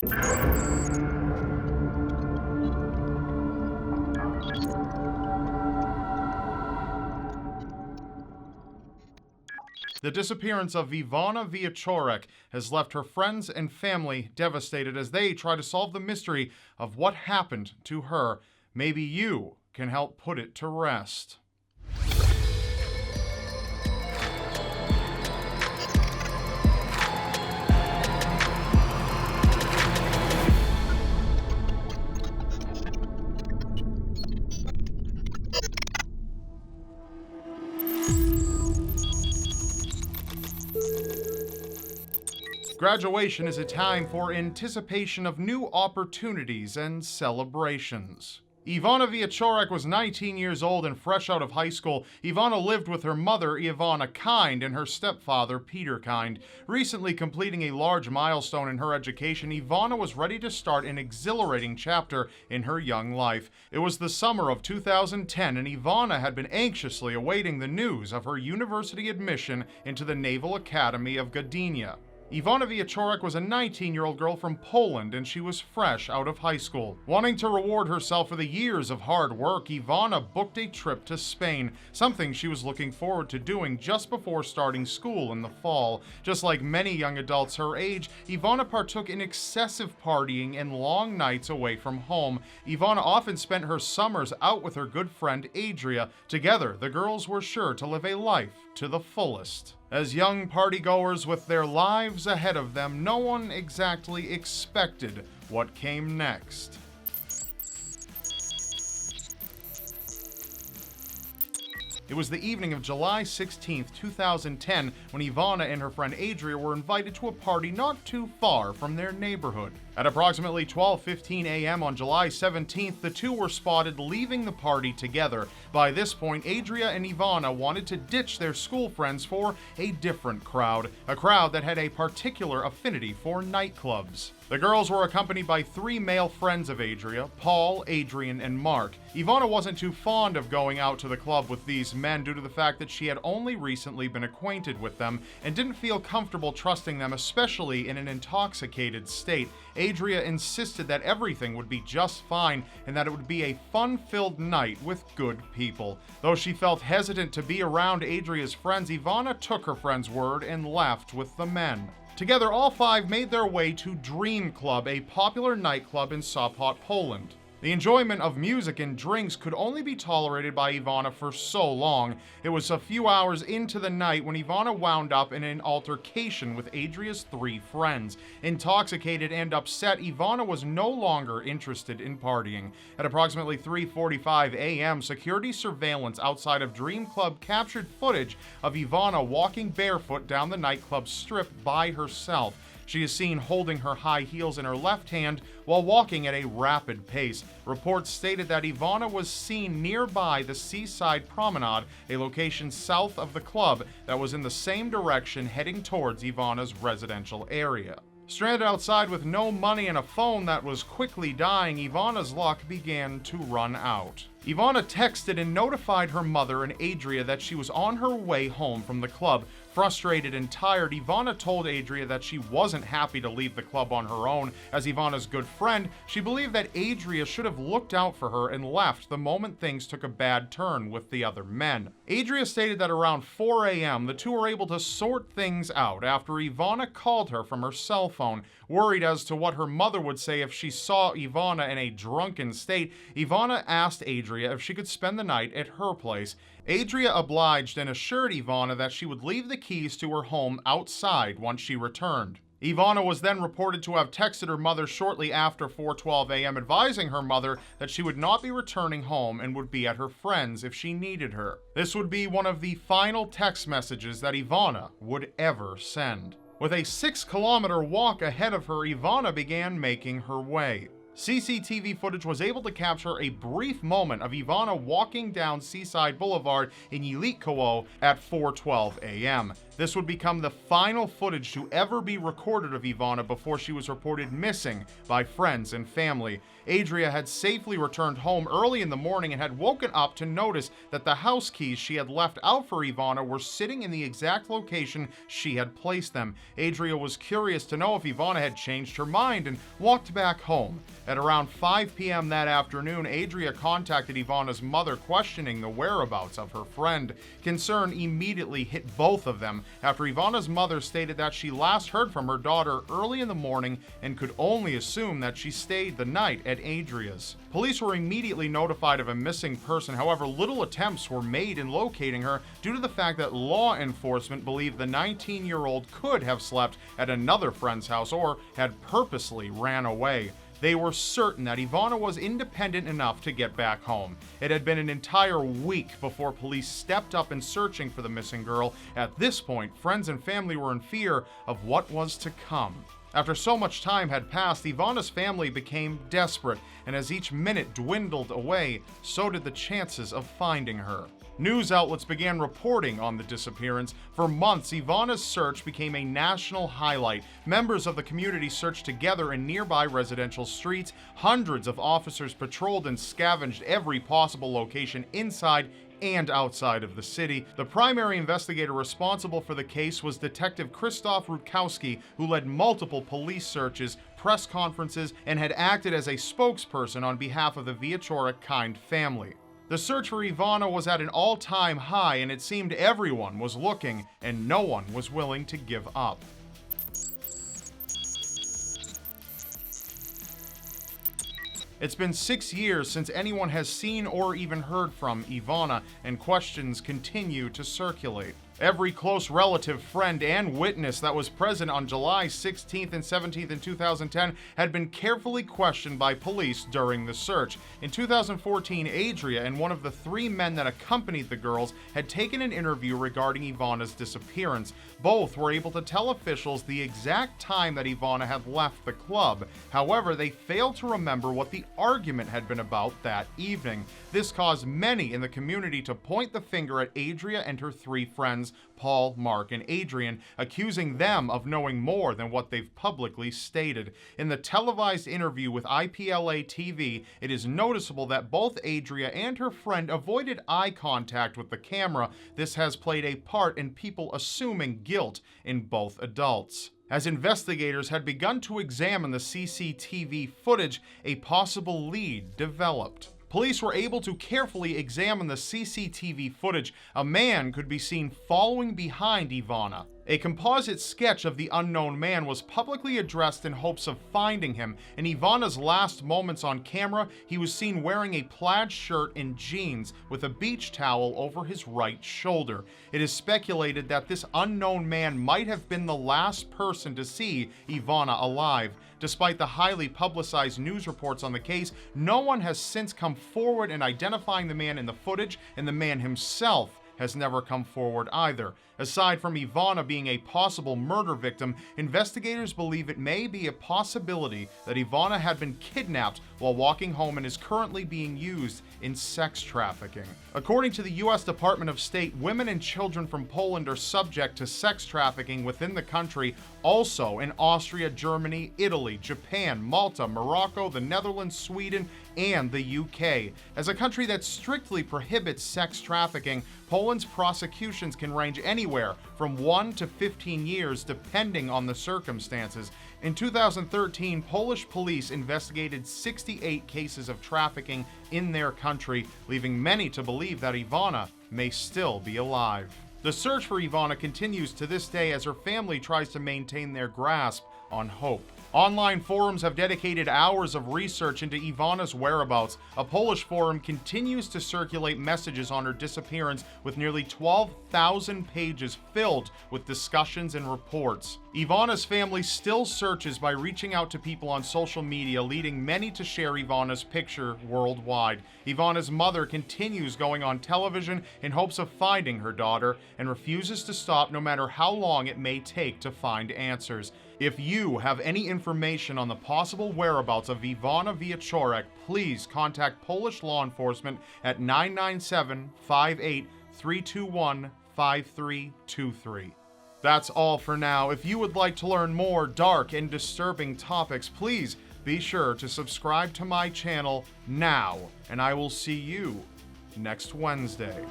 The disappearance of Iwona Wieczorek has left her friends and family devastated as they try to solve the mystery of what happened to her. Maybe you can help put it to rest. Graduation is a time for anticipation of new opportunities and celebrations. Iwona Wieczorek was 19 years old and fresh out of high school. Iwona lived with her mother, Iwona Kind, and her stepfather, Peter Kind. Recently completing a large milestone in her education, Iwona was ready to start an exhilarating chapter in her young life. It was the summer of 2010, and Iwona had been anxiously awaiting the news of her university admission into the Naval Academy of Gdynia. Iwona Wieczorek was a 19-year-old girl from Poland, and she was fresh out of high school. Wanting to reward herself for the years of hard work, Iwona booked a trip to Spain, something she was looking forward to doing just before starting school in the fall. Just like many young adults her age, Iwona partook in excessive partying and long nights away from home. Iwona often spent her summers out with her good friend Adria. Together, the girls were sure to live a life to the fullest. As young partygoers with their lives ahead of them, no one exactly expected what came next. It was the evening of July 16, 2010, when Iwona and her friend Adria were invited to a party not too far from their neighborhood. At approximately 12:15 a.m. on July 17th, the two were spotted leaving the party together. By this point, Adria and Iwona wanted to ditch their school friends for a different crowd, a crowd that had a particular affinity for nightclubs. The girls were accompanied by three male friends of Adria, Paul, Adrian, and Mark. Iwona wasn't too fond of going out to the club with these men due to the fact that she had only recently been acquainted with them and didn't feel comfortable trusting them, especially in an intoxicated state. Adria insisted that everything would be just fine and that it would be a fun-filled night with good people. Though she felt hesitant to be around Adria's friends, Iwona took her friend's word and left with the men. Together, all five made their way to Dream Club, a popular nightclub in Sopot, Poland. The enjoyment of music and drinks could only be tolerated by Iwona for so long. It was a few hours into the night when Iwona wound up in an altercation with Adria's three friends. Intoxicated and upset, Iwona was no longer interested in partying. At approximately 3:45 a.m., security surveillance outside of Dream Club captured footage of Iwona walking barefoot down the nightclub strip by herself. She is seen holding her high heels in her left hand while walking at a rapid pace. Reports stated that Iwona was seen nearby the Seaside Promenade, a location south of the club that was in the same direction heading towards Iwona's residential area. Stranded outside with no money and a phone that was quickly dying, Iwona's luck began to run out. Iwona texted and notified her mother and Adria that she was on her way home from the club. Frustrated and tired, Iwona told Adria that she wasn't happy to leave the club on her own. As Iwona's good friend, she believed that Adria should have looked out for her and left the moment things took a bad turn with the other men. Adria stated that around 4 a.m., the two were able to sort things out after Iwona called her from her cell phone. Worried as to what her mother would say if she saw Iwona in a drunken state, Iwona asked Adria if she could spend the night at her place. Adria obliged and assured Iwona that she would leave the keys to her home outside once she returned. Iwona was then reported to have texted her mother shortly after 4:12 a.m. advising her mother that she would not be returning home and would be at her friend's if she needed her. This would be one of the final text messages that Iwona would ever send. With a 6-kilometer walk ahead of her, Iwona began making her way. CCTV footage was able to capture a brief moment of Iwona walking down Seaside Boulevard in Jelikowo at 4:12 a.m. This would become the final footage to ever be recorded of Iwona before she was reported missing by friends and family. Adria had safely returned home early in the morning and had woken up to notice that the house keys she had left out for Iwona were sitting in the exact location she had placed them. Adria was curious to know if Iwona had changed her mind and walked back home. At around 5 p.m. that afternoon, Adria contacted Iwona's mother, questioning the whereabouts of her friend. Concern immediately hit both of them after Iwona's mother stated that she last heard from her daughter early in the morning and could only assume that she stayed the night at Adria's. Police were immediately notified of a missing person. However, little attempts were made in locating her due to the fact that law enforcement believed the 19-year-old could have slept at another friend's house or had purposely ran away. They were certain that Iwona was independent enough to get back home. It had been an entire week before police stepped up in searching for the missing girl. At this point, friends and family were in fear of what was to come. After so much time had passed, Iwona's family became desperate, and as each minute dwindled away, so did the chances of finding her. News outlets began reporting on the disappearance. For months, Iwona's search became a national highlight. Members of the community searched together in nearby residential streets. Hundreds of officers patrolled and scavenged every possible location inside and outside of the city. The primary investigator responsible for the case was Detective Krzysztof Rutkowski, who led multiple police searches, press conferences, and had acted as a spokesperson on behalf of the Wieczorek Kind family. The search for Iwona was at an all-time high, and it seemed everyone was looking and no one was willing to give up. It's been 6 years since anyone has seen or even heard from Iwona, and questions continue to circulate. Every close relative, friend, and witness that was present on July 16th and 17th in 2010 had been carefully questioned by police during the search. In 2014, Adria and one of the 3 men that accompanied the girls had taken an interview regarding Iwona's disappearance. Both were able to tell officials the exact time that Iwona had left the club. However, they failed to remember what the argument had been about that evening. This caused many in the community to point the finger at Adria and her 3 friends, Paul, Mark, and Adrian, accusing them of knowing more than what they've publicly stated. In the televised interview with IPLA TV, it is noticeable that both Adria and her friend avoided eye contact with the camera. This has played a part in people assuming guilt in both adults. As investigators had begun to examine the CCTV footage, a possible lead developed. Police were able to carefully examine the CCTV footage. A man could be seen following behind Iwona. A composite sketch of the unknown man was publicly addressed in hopes of finding him. In Iwona's last moments on camera, he was seen wearing a plaid shirt and jeans with a beach towel over his right shoulder. It is speculated that this unknown man might have been the last person to see Iwona alive. Despite the highly publicized news reports on the case, no one has since come forward in identifying the man in the footage, and the man himself has never come forward either. Aside from Iwona being a possible murder victim, investigators believe it may be a possibility that Iwona had been kidnapped while walking home and is currently being used in sex trafficking. According to the U.S. Department of State, women and children from Poland are subject to sex trafficking within the country, also in Austria, Germany, Italy, Japan, Malta, Morocco, the Netherlands, Sweden, and the UK. As a country that strictly prohibits sex trafficking, Poland's prosecutions can range anywhere from 1 to 15 years depending on the circumstances. In 2013, Polish police investigated 68 cases of trafficking in their country, leaving many to believe that Iwona may still be alive. The search for Iwona continues to this day as her family tries to maintain their grasp on hope. Online forums have dedicated hours of research into Iwona's whereabouts. A Polish forum continues to circulate messages on her disappearance with nearly 12,000 pages filled with discussions and reports. Iwona's family still searches by reaching out to people on social media, leading many to share Iwona's picture worldwide. Iwona's mother continues going on television in hopes of finding her daughter and refuses to stop no matter how long it may take to find answers. If you have any information on the possible whereabouts of Iwona Wieczorek, please contact Polish law enforcement at 997-58-321-5323. That's all for now. If you would like to learn more dark and disturbing topics, please be sure to subscribe to my channel now, and I will see you next Wednesday.